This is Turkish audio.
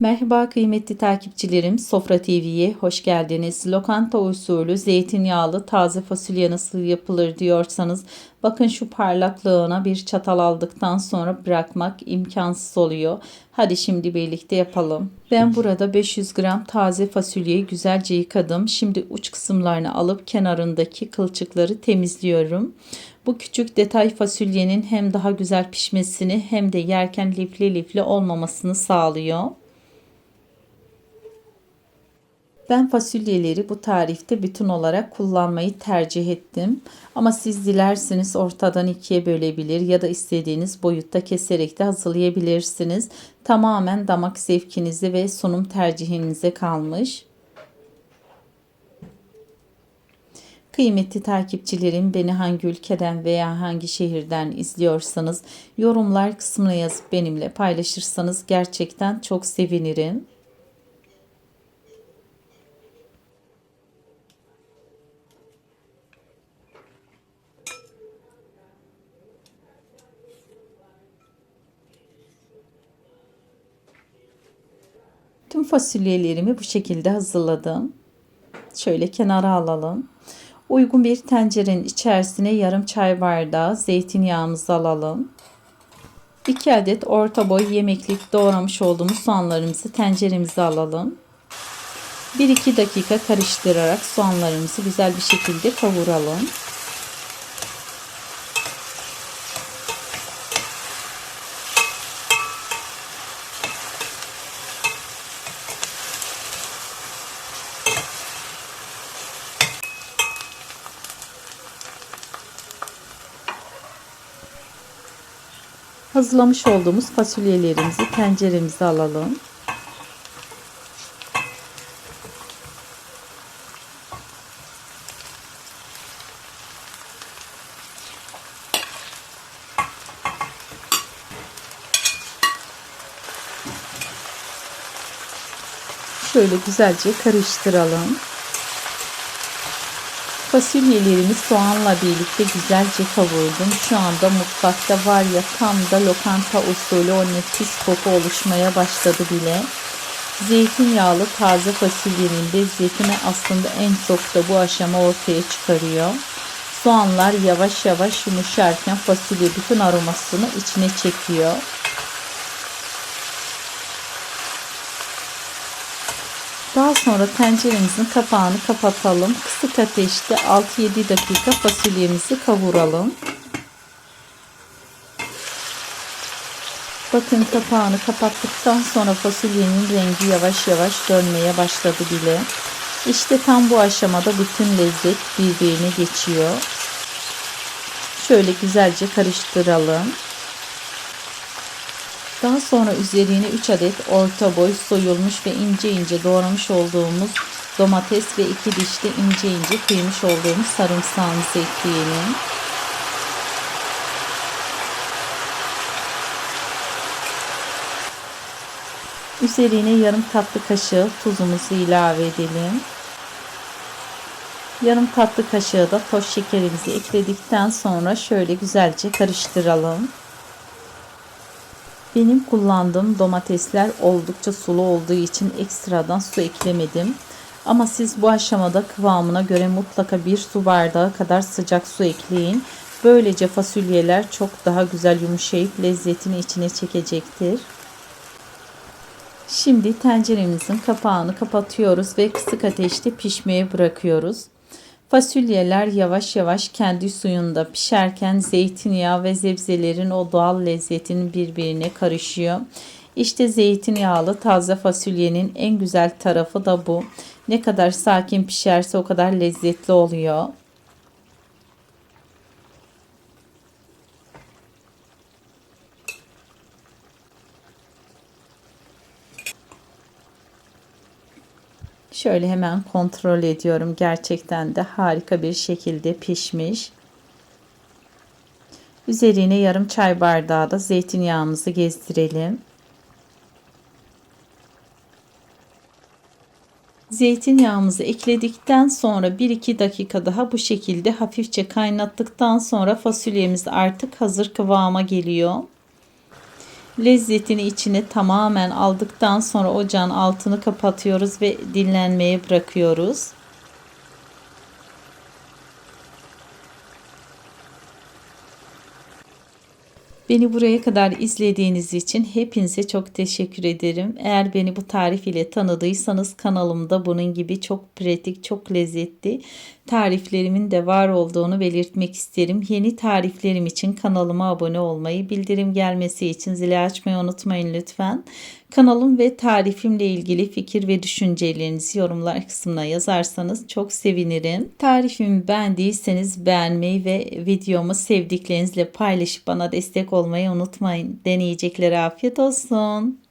Merhaba kıymetli takipçilerim, Sofra TV'ye hoş geldiniz. Lokanta usulü zeytinyağlı taze fasulye nasıl yapılır diyorsanız, bakın şu parlaklığına bir çatal aldıktan sonra bırakmak imkansız oluyor. Hadi şimdi birlikte yapalım. Ben burada 500 gram taze fasulyeyi güzelce yıkadım. Şimdi uç kısımlarını alıp kenarındaki kılçıkları temizliyorum. Bu küçük detay fasulyenin hem daha güzel pişmesini hem de yerken lifli lifli olmamasını sağlıyor. Ben fasulyeleri bu tarifte bütün olarak kullanmayı tercih ettim. Ama siz dilerseniz ortadan ikiye bölebilir ya da istediğiniz boyutta keserek de hazırlayabilirsiniz. Tamamen damak zevkinize ve sunum tercihinize kalmış. Kıymetli takipçilerim, beni hangi ülkeden veya hangi şehirden izliyorsanız yorumlar kısmına yazıp benimle paylaşırsanız gerçekten çok sevinirim. Tüm fasulyelerimi bu şekilde hazırladım. Şöyle kenara alalım. Uygun bir tencerenin içerisine yarım çay bardağı zeytinyağımızı alalım. 2 adet orta boy yemeklik doğramış olduğumuz soğanlarımızı tenceremize alalım. 1-2 dakika karıştırarak soğanlarımızı güzel bir şekilde kavuralım. Hazırlamış olduğumuz fasulyelerimizi tenceremize alalım. Şöyle güzelce karıştıralım. Fasulyelerimi soğanla birlikte güzelce kavurdum. Şu anda mutfakta var ya, tam da lokanta usulü o nefis koku oluşmaya başladı bile. Zeytinyağlı taze fasulyenin lezzetini aslında en çok da bu aşama ortaya çıkarıyor. Soğanlar yavaş yavaş yumuşarken fasulye bütün aromasını içine çekiyor. Daha sonra tenceremizin kapağını kapatalım. Kısık ateşte 6-7 dakika fasulyemizi kavuralım. Bakın, kapağını kapattıktan sonra fasulyenin rengi yavaş yavaş dönmeye başladı bile. İşte tam bu aşamada bütün lezzet birbirine geçiyor. Şöyle güzelce karıştıralım. Daha sonra üzerine 3 adet orta boy soyulmuş ve ince ince doğramış olduğumuz domates ve 2 diş de ince ince kıymış olduğumuz sarımsağımızı ekleyelim. Üzerine yarım tatlı kaşığı tuzumuzu ilave edelim. Yarım tatlı kaşığı da toz şekerimizi ekledikten sonra şöyle güzelce karıştıralım. Benim kullandığım domatesler oldukça sulu olduğu için ekstradan su eklemedim. Ama siz bu aşamada kıvamına göre mutlaka 1 su bardağı kadar sıcak su ekleyin. Böylece fasulyeler çok daha güzel yumuşayıp lezzetini içine çekecektir. Şimdi tenceremizin kapağını kapatıyoruz ve kısık ateşte pişmeye bırakıyoruz. Fasulyeler yavaş yavaş kendi suyunda pişerken zeytinyağı ve sebzelerin o doğal lezzetinin birbirine karışıyor. İşte zeytinyağlı taze fasulyenin en güzel tarafı da bu. Ne kadar sakin pişerse o kadar lezzetli oluyor. Şöyle hemen kontrol ediyorum. Gerçekten de harika bir şekilde pişmiş. Üzerine yarım çay bardağı da zeytinyağımızı gezdirelim. Zeytinyağımızı ekledikten sonra 1-2 dakika daha bu şekilde hafifçe kaynattıktan sonra fasulyemiz artık hazır kıvama geliyor. Lezzetini içine tamamen aldıktan sonra ocağın altını kapatıyoruz ve dinlenmeye bırakıyoruz. Beni buraya kadar izlediğiniz için hepinize çok teşekkür ederim. Eğer beni bu tarif ile tanıdıysanız kanalımda bunun gibi çok pratik, çok lezzetli tariflerimin de var olduğunu belirtmek isterim. Yeni tariflerim için kanalıma abone olmayı, bildirim gelmesi için zili açmayı unutmayın lütfen. Kanalım ve tarifimle ilgili fikir ve düşüncelerinizi yorumlar kısmına yazarsanız çok sevinirim. Tarifimi beğendiyseniz beğenmeyi ve videomu sevdiklerinizle paylaşıp bana destek olmayı unutmayın. Deneyeceklere afiyet olsun.